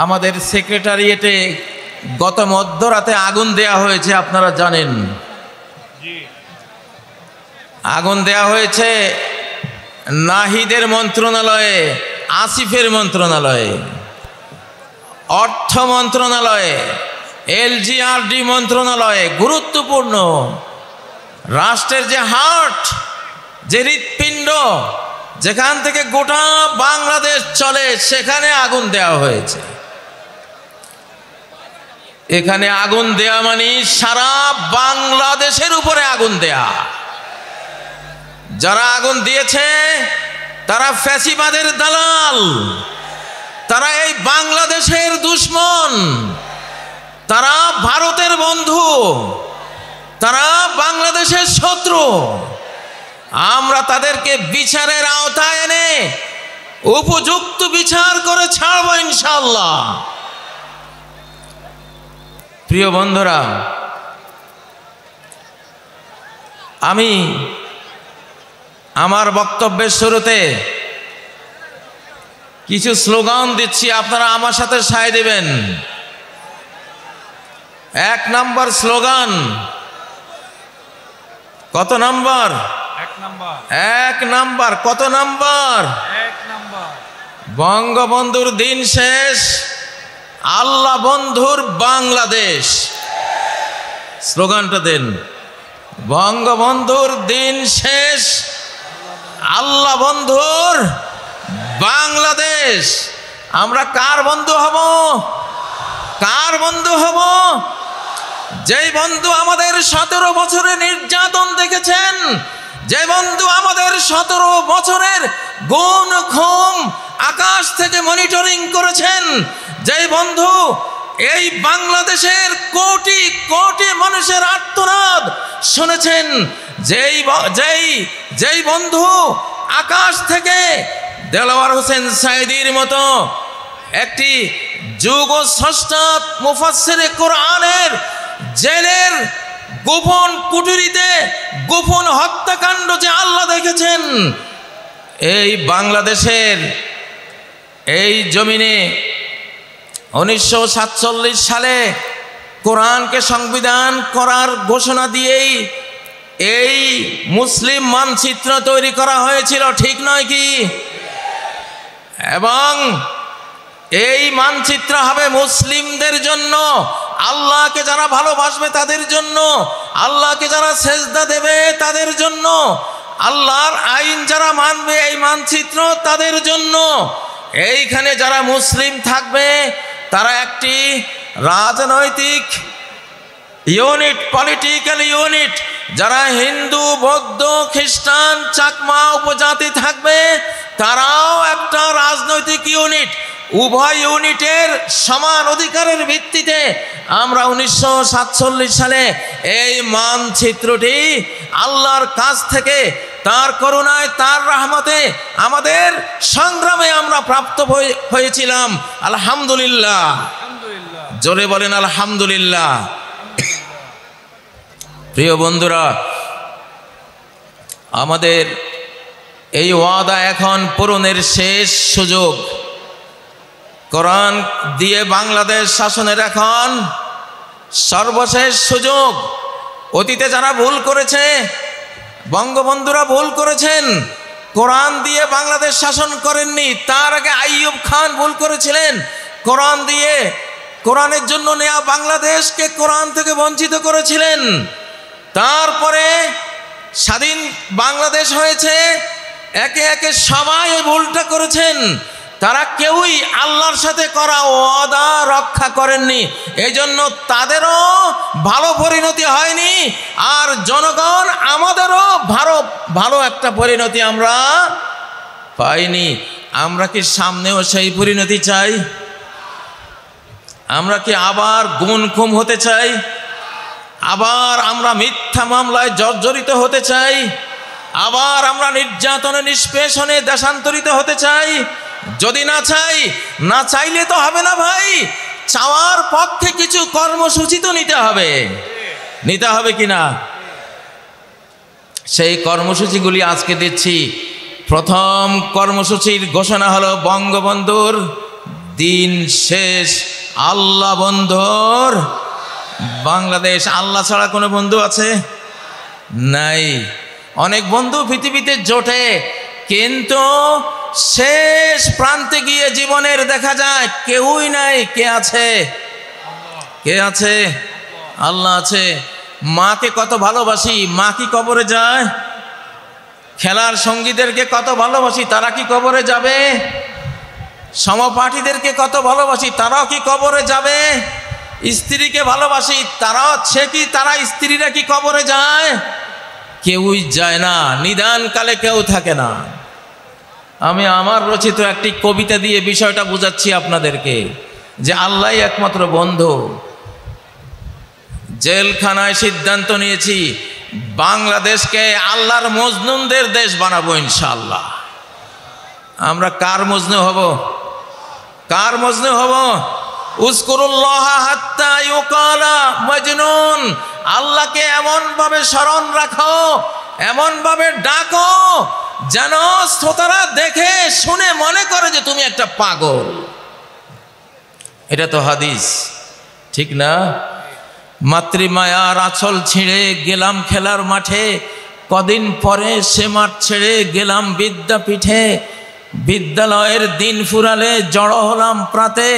আমাদের সেক্রেটারিয়েটে গত মধ্যরাতে আগুন দেয়া হয়েছে, আপনারা জানেন। আগুন দেয়া হয়েছে নাহিদের মন্ত্রণালয়ে, আসিফের মন্ত্রণালয়ে, অর্থ মন্ত্রণালয়ে, এলজিআরডি মন্ত্রণালয়ে। গুরুত্বপূর্ণ রাষ্ট্রের যে হার্ট, যে হৃৎপিণ্ড, যেখান থেকে গোটা বাংলাদেশ চলে, সেখানে আগুন দেওয়া হয়েছে। এখানে আগুন দেয়া মানে সারা বাংলাদেশের উপরে আগুন দেয়া। যারা আগুন দিয়েছে তারা ফ্যাসিবাদের দালাল, তারা এই বাংলাদেশের দুশমন, তারা ভারতের বন্ধু, তারা বাংলাদেশের শত্রু। আমরা তাদেরকে বিচারের আওতায় এনে উপযুক্ত বিচার করে ছাড়ব ইনশাআল্লাহ। প্রিয় বন্ধুরা, আমি আমার বক্তব্যের শুরুতে কিছু স্লোগান দিচ্ছি, আপনারা আমার সাথে সায় দেবেন। 1 নম্বর স্লোগান। কত নম্বর? 1 নম্বর। কত নম্বর? 1 নম্বর। বঙ্গবন্ধুর দিন শেষ, আল্লাহ বন্ধুর বাংলাদেশ। স্লোগানটা দেন। বঙ্গবন্ধুর দিন শেষ, আল্লাহ বন্ধুর বাংলাদেশ। আমরা কার বন্ধু হব? কার বন্ধু হব? যেই বন্ধু আমাদের 17 বছরের নির্যাতন দেখেছেন, যে বন্ধু আমাদের 17 বছরের গুম খুন আকাশ থেকে মনিটরিং করেছেন, যেই বন্ধু এই বাংলাদেশের কোটি কোটি মানুষের আর্তনাদ শুনেছেন, যেই বন্ধু আকাশ থেকে দেলাওয়ার হোসেন সাইদির মতো একটি যুগ স্রষ্টা মুফাসসিরে কোরআনের জেলের গোপন কুঠুরিতে গোপন হত্যাকাণ্ড যে আল্লাহ দেখেছেন, এই বাংলাদেশের এই জমিনে 1947 সালে কোরআনকে সংবিধান করার ঘোষণা দিয়েই এই মুসলিম মানচিত্র তৈরি করা হয়েছিল, ঠিক নয় কি? এবং এই মানচিত্র হবে মুসলিমদের জন্য, আল্লাহকে যারা ভালোবাসবে তাদের জন্য, আল্লাহকে যারা সেজদা দেবে তাদের জন্য, আল্লাহর আইন যারা মানবে এই মানচিত্র তাদের জন্য। এইখানে যারা মুসলিম থাকবে তারা একটি রাজনৈতিক ইউনিট, পলিটিক্যাল ইউনিট। যারা হিন্দু, বৌদ্ধ, খ্রিস্টান, চাকমা উপজাতি থাকবে তারাও একটা রাজনৈতিক ইউনিট। উভয় ইউনিটের সমান অধিকারের ভিত্তিতে আমরা 1947 সালে এই মানচিত্রটি আল্লাহর কাছ থেকে তার করুণায়, তার রহমতে, আমাদের সংগ্রামে আমরা প্রাপ্ত হয়েছিলাম। আলহামদুলিল্লাহ। জোরে বলেন আলহামদুলিল্লাহ। প্রিয় বন্ধুরা, আমাদের এই ওয়াদা এখন পূরণের শেষ সুযোগ। কোরআন দিয়ে বাংলাদেশ শাসনের এখন সর্বশেষ সুযোগ। অতীতে যারা ভুল করেছে, বঙ্গবন্ধুরা ভুল করেছেন, কোরআন দিয়ে বাংলাদেশ শাসন করেননি। তার আগে আইয়ুব খান ভুল করেছিলেন, কোরআন দিয়ে কোরআনের জন্য নেয়া বাংলাদেশকে কোরআন থেকে বঞ্চিত করেছিলেন। তারপরে স্বাধীন বাংলাদেশ হয়েছে, একে একে সবাই এই ভুলটা করেছেন। তারা কেউই আল্লাহর সাথে করা ওয়াদা রক্ষা করেননি, এই জন্য তাদেরও ভালো পরিণতি হয়নি, আর জনগণ আমাদেরও ভালো একটা পরিণতি আমরা পাইনি। আমরা কি সামনেও সেই পরিণতি চাই? আমরা কি আবার গুম খুন হতে চাই? আবার আমরা মিথ্যা মামলায় জর্জরিত হতে চাই? আবার আমরা নির্যাতনে, নিষ্পেষণে দেশান্তরিত হতে চাই? যদি না চাইলে তো হবে না ভাই। চাওয়ার পক্ষে কিছু কর্মসূচি তো নিতে হবে কিনা? সেই কর্মসূচিগুলি আজকে দিচ্ছি। প্রথম কর্মসূচির ঘোষণা হলো বঙ্গবন্ধুর দিন শেষ, আল্লাহ বন্ধুর বাংলাদেশ। আল্লাহ ছাড়া কোনো বন্ধু আছে? নাই। অনেক বন্ধু পৃথিবীতে জোটে, কিন্তু শেষ প্রান্তে গিয়ে জীবনের দেখা যায় কেউই নাই। কে আছে? কে আছে? আল্লাহ আছে। মাকে কত ভালোবাসি, মা কি কবরে যায়? খেলার সঙ্গীদেরকে কত ভালোবাসি, তারা কি কবরে যাবে? সমপাঠীদেরকে কত ভালোবাসি, তারাও কি কবরে যাবে? স্ত্রীকে ভালোবাসি, তারা স্ত্রীরা কি কবরে যায়? কেউই যায় না। নিদানকালে কেউ থাকে না। আমি আমার রচিত একটি কবিতা দিয়ে বিষয়টা বুঝাচ্ছি আপনাদেরকে, যে আল্লাহই একমাত্র বন্ধু। জেলখানায় সিদ্ধান্ত নিয়েছি বাংলাদেশকে আল্লাহর মজনুনদের দেশ বানাবো ইনশাআল্লাহ। আমরা কার মজনু হব? কার মজনু হব? উযকুরুল্লাহ হাত্তা ইউকালা মজনুন। আল্লাহকে এমন ভাবে স্মরণ রাখো, এমন ভাবে ডাকো যেন শ্রোতারা দেখে শুনে মনে করে যে তুমি একটা পাগল। এটা তো হাদিস, ঠিক না? মাতৃমায়ার আঁচল ছিঁড়ে গেলাম খেলার মাঠে, কদিন পরে সে মাঠ ছেড়ে গেলাম বিদ্যাপীঠে। বিদ্যালয়ের দিন ফুরালে জড়ো হলাম প্রাতে,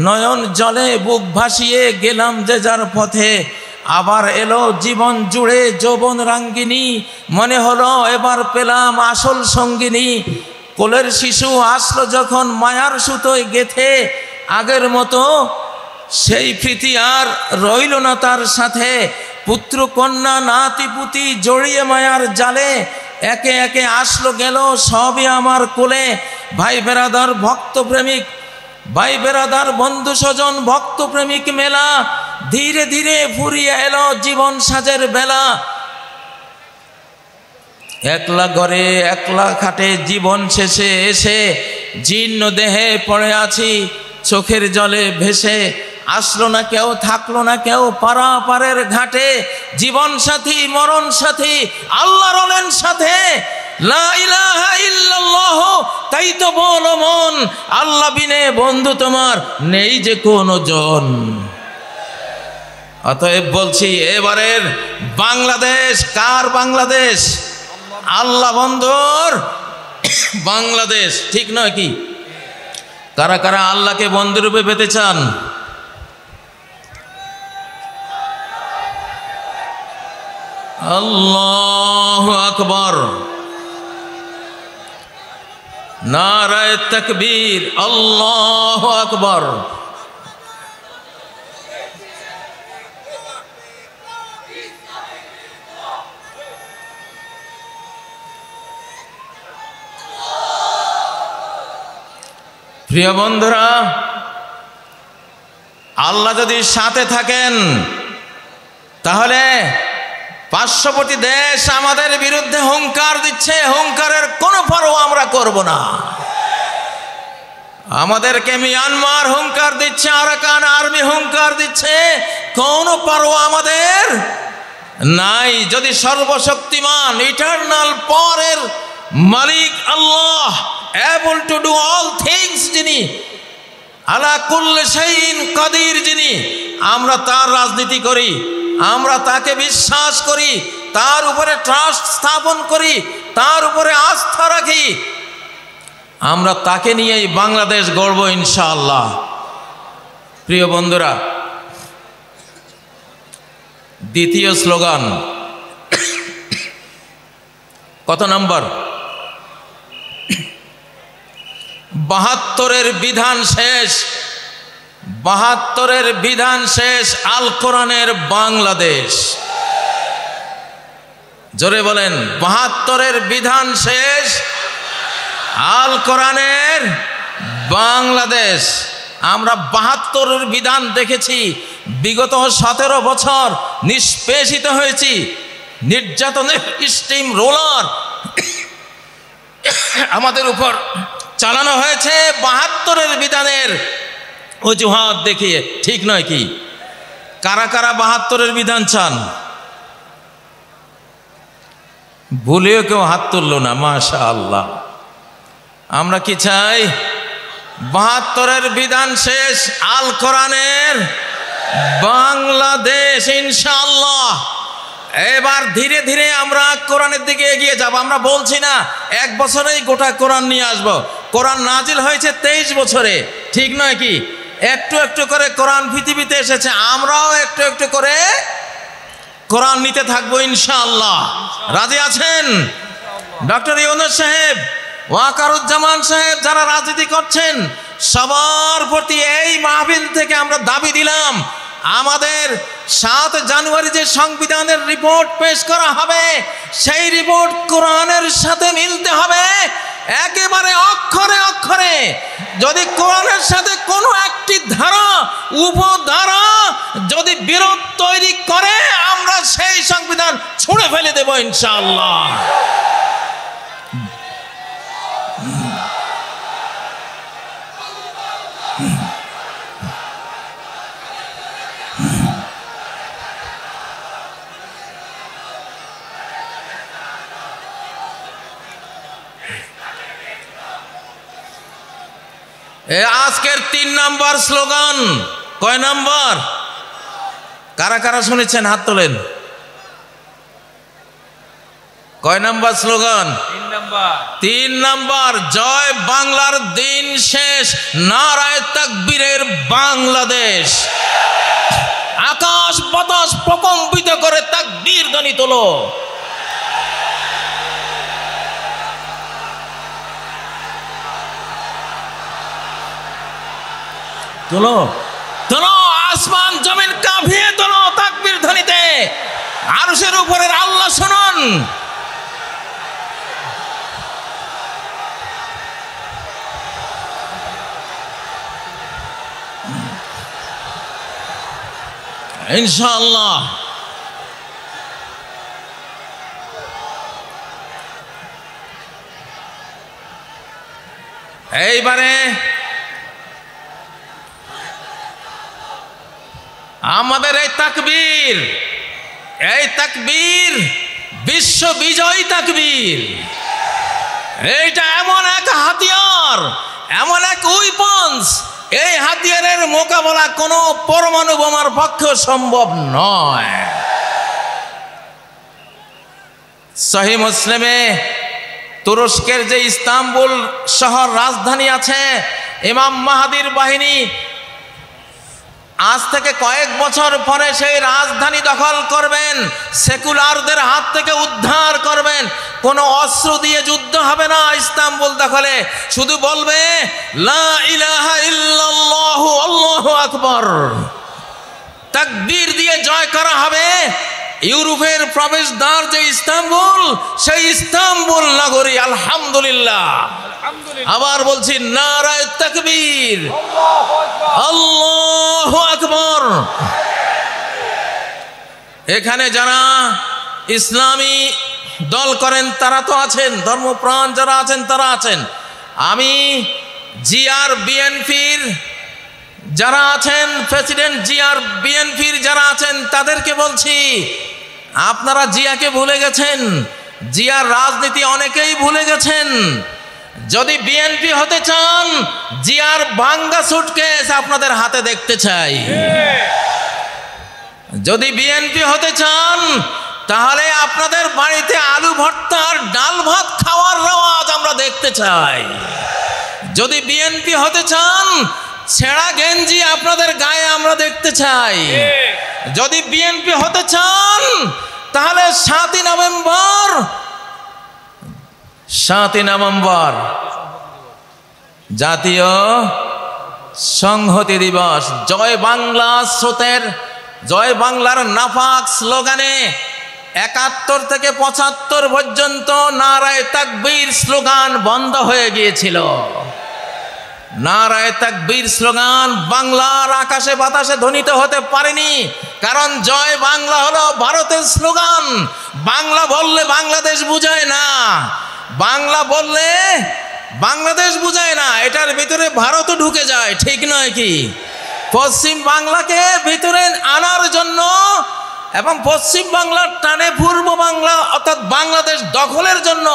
নয়ন জলে বুক ভাসিয়ে গেলাম যে যার পথে। আবার এলো জীবন জুড়ে যৌবন রাঙ্গিনী, মনে হলো এবার পেলাম আসল সঙ্গিনী। কোলের শিশু আসলো যখন মায়ার সুতোয় গেথে, আগের মতো সেই প্রীতি আর রইল না তার সাথে। পুত্র কন্যা নাতি পুতি জড়িয়ে মায়ার জালে, একে একে আসলো গেল সবই আমার কোলে। ভাই বেরাদার ভক্ত প্রেমিক, ভাই বেরাদার বন্ধু স্বজন ভক্ত প্রেমিক মেলা, ধীরে ধীরে ফুরিয়ে এলো জীবন সাজের বেলা। একলা ঘরে একলা খাটে জীবন শেষে এসে, জীর্ণ দেহে পড়ে আছি চোখের জলে ভেসে। আসলো না কেউ, থাকলো না কেউ পারাপারের ঘাটে, জীবন সাথী মরণ সাথী আল্লাহ রলেন সাথে। লা ইলাহা ইল্লাল্লাহ, তাই তো বলো মন, আল্লাহ বিনে বন্ধু তোমার নেই যে কোনো জন। অতএব বলছি, এবারের বাংলাদেশ কার বাংলাদেশ? আল্লাহ বন্ধুর বাংলাদেশ, ঠিক নয় কি? কারা কারা আল্লাহকে বন্ধুরূপে পেতে চান? আল্লাহু আকবার, নারায়ে তাকবীর, আল্লাহু আকবার। প্রিয় বন্ধুরা, আল্লাহ যদি সাথে থাকেন তাহলে পার্শ্ববর্তী দেশ আমাদের বিরুদ্ধে হুঙ্কার দিচ্ছে, হুঙ্কারের কোনো পরোয়া আমরা করব না। আমাদেরকে মিয়ানমার হুঙ্কার দিচ্ছে, আরাকান আর্মি হুঙ্কার দিচ্ছে, কোনো পরোয়া আমাদের নাই। যদি সর্বশক্তিমান ইটারনাল পাওয়ারের মালিক Allah, able to do all things যিনি, আলা কুল্লি শাইইন কাদির যিনি, আমরা তার রাজনীতি করি, আমরা তাকে বিশ্বাস করি, তার উপরে ট্রাস্ট স্থাপন করি, তার উপরে আস্থা রাখি, আমরা তাকে নিয়েই বাংলাদেশ গড়ব ইনশাআল্লাহ। প্রিয় বন্ধুরা, দ্বিতীয় স্লোগান কত নম্বর? ৭২-এর বিধান শেষ, ৭২-এর বিধান শেষ, আল কোরআনের বাংলাদেশ। জোরে বলেন, ৭২-এর বিধান শেষ, আল কোরআনের বাংলাদেশ। আমরা ৭২-এর বিধান দেখেছি, বিগত ১৭ বছর নিষ্পেষিত হয়েছি, নির্যাতনের স্টিম রোলার আমাদের উপর চালানো হয়েছে ৭২-এর বিধানের অজুহাত দেখিয়ে, ঠিক নয় কি? কারা কারা ৭২-এর বিধান চান? ভুলেও কেউ হাত তুললো না, মাশাআল্লাহ। আমরা কি চাই? ৭২-এর বিধান শেষ, আল কোরআনের বাংলাদেশ ইনশাআল্লাহ। এবার ধীরে ধীরে আমরা কোরআনের দিকে এগিয়ে যাব। আমরা বলছি না এক বছরেই গোটা কোরআন নিয়ে আসব। কোরআন নাজিল হয়েছে 23 বছরে, ঠিক নয় কি? একটু একটু করে কোরআন পৃথিবীতে এসেছে, আমরাও একটু একটু করে কোরআন নিতে থাকবো ইনশাআল্লাহ। রাজি আছেন? ডক্টর ইউনূস সাহেব, ওয়াকারুজ্জামান সাহেব, যারা রাজনীতি করছেন, সবার প্রতি এই মাহফিল থেকে আমরা দাবি দিলাম, আমাদের 7 জানুয়ারি যে সংবিধানের রিপোর্ট পেশ করা হবে, সেই রিপোর্ট কোরআনের সাথে মিলতে হবে একেবারে অক্ষরে অক্ষরে। যদি কোরআনের সাথে কোনো একটি ধারা উপধারা যদি বিরোধ তৈরি করে, আমরা সেই সংবিধান ছুঁড়ে ফেলে দেব ইনশাআল্লাহ। আজকের 3 নম্বর স্লোগান, কয় নম্বর? কারা কারা শুনেছেন হাত তোলেন। কয় নম্বর স্লোগান? 3 নম্বর। জয় বাংলার দিন শেষ, নারায়ে তাকবীরের বাংলাদেশ। আকাশ বাতাস প্রকম্পিত করে তাকবীর ধ্বনি তোলো। তোলো তোলো, আসমান জমিন কাঁপিয়ে তোলো তাকবীর ধ্বনিতে। আরশের উপরের আল্লাহ শুনুন। ইনশাআল্লাহ এইবারে আমাদের এই তাকবীর বিশ্ব বিজয়ী তাকবীর। এইটা এমন এক হাতিয়ার, এমন এক উইপন্স, এই হাতিয়ারের মোকাবেলা কোনো পরমাণু বোমার পক্ষে সম্ভব নয়। সহিহ মুসলিমে তুরস্কের যে ইস্তাম্বুল শহর রাজধানী আছে, ইমাম মাহাদির বাহিনী আজ থেকে কয়েক বছর পরে সেই রাজধানী দখল করবেন, সেকুলারদের হাত থেকে উদ্ধার করবেন। কোনো অস্ত্র দিয়ে যুদ্ধ হবে না ইস্তাম্বুল দখলে, শুধু বলবে লা ইলাহা ইল্লাল্লাহু আল্লাহু আকবার, তাকবীর দিয়ে জয় করা হবে। ইউরোপের প্রবেশদ্বার যে ইস্তাম্বুল, সেই ইস্তাম্বুল নগরী আলহামদুলিল্লাহ। আবার বলছি নারায়ে তাকবীর, আল্লাহু আকবার। এখানে যারা ইসলামী দল করেন তারা তো আছেন, ধর্মপ্রাণ যারা আছেন তারা আছেন। আমি জিআর বিএনপির যারা আছেন, প্রেসিডেন্ট জিআর বিএনপির যারা আছেন তাদেরকে বলছি, আপনারা জিয়াকে ভুলে গেছেন, জিয়ার রাজনীতি অনেকেই ভুলে গেছেন। যদি বিএনপি হতে চান, জিয়ার ভাঙ্গা সুটকেস আপনাদের হাতে দেখতে চাই। যদি বিএনপি হতে চান, তাহলে আপনাদের বাড়িতে আলু ভর্তা আর ডাল ভাত খাওয়ার রেওয়াজ আমরা দেখতে চাই। যদি বিএনপি হতে চান, ছেঁড়া গেঞ্জি আপনাদের গায়ে আমরা দেখতে চাই। যদি বিএনপি হতে চান, তাহলে 7ই নভেম্বর জাতীয় সংহতি দিবস, জয় বাংলা স্রোতের, জয় বাংলার নাফাক স্লোগানে 71 থেকে 75 পর্যন্ত নারায়ে তাকবীর স্লোগান বন্ধ হয়ে গিয়েছিল। নারায়ে তাকবীর স্লোগান বাংলার আকাশে বাতাসে ধ্বনিত হতে পারেনি, কারণ জয় বাংলা হলো ভারতের স্লোগান। বাংলা বললে বাংলাদেশ বুঝায় না, বাংলা বললে বাংলাদেশ বুঝায় না, এটার ভিতরে ভারতও ঢুকে যায়, ঠিক নয় কি? পশ্চিম বাংলাকে ভিতরে আনার জন্য এবং পশ্চিম বাংলার টানে পূর্ব বাংলা অর্থাৎ বাংলাদেশ দখলের জন্য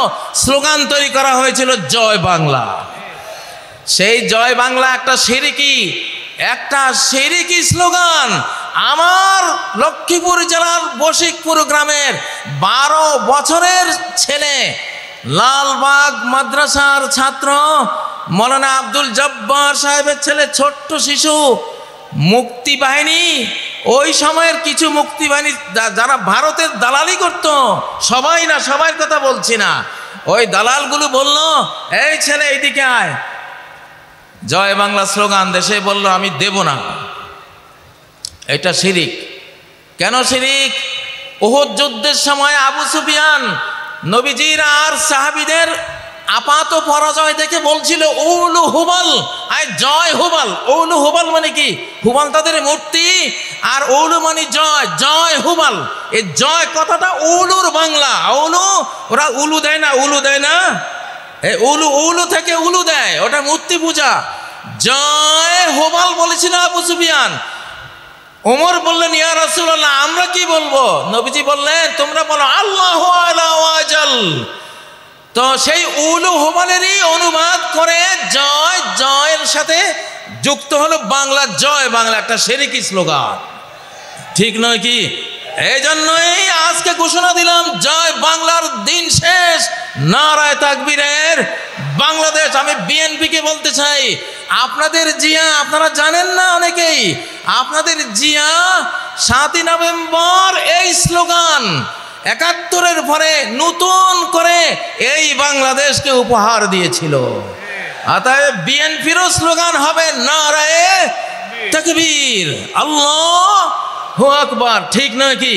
স্লোগান তৈরি করা হয়েছিল জয় বাংলা। সেই জয় বাংলা একটা শিরকি স্লোগান। আমার লক্ষ্মীপুর জেলার বশিকপুর গ্রামের 12 বছরের ছেলে, লালবাগ মাদ্রাসার ছাত্র মৌলানা আব্দুল জব্বার সাহেবের ছেলে, ছোট্ট শিশু, মুক্তি বাহিনী, ওই সময়ের কিছু মুক্তি বাহিনী যারা ভারতের দালালি করত, সবাই না, সবার কথা বলছি না, ওই দালালগুলো বলল, এই ছেলে এইদিকে আয়, জয় বাংলা স্লোগান দেশে বলল আমি দেব না। এটা শিরিক। কেন শিরিক? উহুদ যুদ্ধের সময় আবু সুফিয়ান নবীজির আর সাহাবীদের আপাত পরাজয় দেখে বলছিল উলু হুবাল, আয় জয় হুবাল। উলু হুবাল মানে কি? হুবাল তাদের মূর্তি, আর উলু মানে জয়, জয় হুবাল। এই জয় কথাটা উলুর বাংলা। উলু, ওরা উলু দেয় না, উলু দেয় না, এই উলু থেকে উলু দেয়, ওটা মূর্তি পূজা। জয় হুবাল বলেছিল আবু সুফিয়ান। ওমর বললেন, ইয়া রাসূলুল্লাহ, আমরা কি বলবো? নবীজি বললেন, তোমরা বলো আল্লাহু আলা ওয়াজাল। তো সেই উলু হুবালেরই অনুবাদ করে জয়, জয়ের সাথে যুক্ত হলো বাংলা জয় বাংলা, একটা শিরকি স্লোগান, ঠিক নয় কি? এই জন্যই আজকে ঘোষণা দিলাম, জয় বাংলার দিন শেষ, নারায়ে তাকবীরের বাংলাদেশ। আমি বিএনপিকে বলতে চাই, আপনাদের জিয়া, আপনারা জানেন না অনেকেই, আপনাদের জিয়া 7ই নভেম্বর এই স্লোগান 71-এর পরে নতুন করে এই বাংলাদেশকে উপহার দিয়েছিল। অতএব বিএনপিরও স্লোগান হবে নারায়ে তাকবীর, আল্লাহু আকবার, ঠিক নয় কি?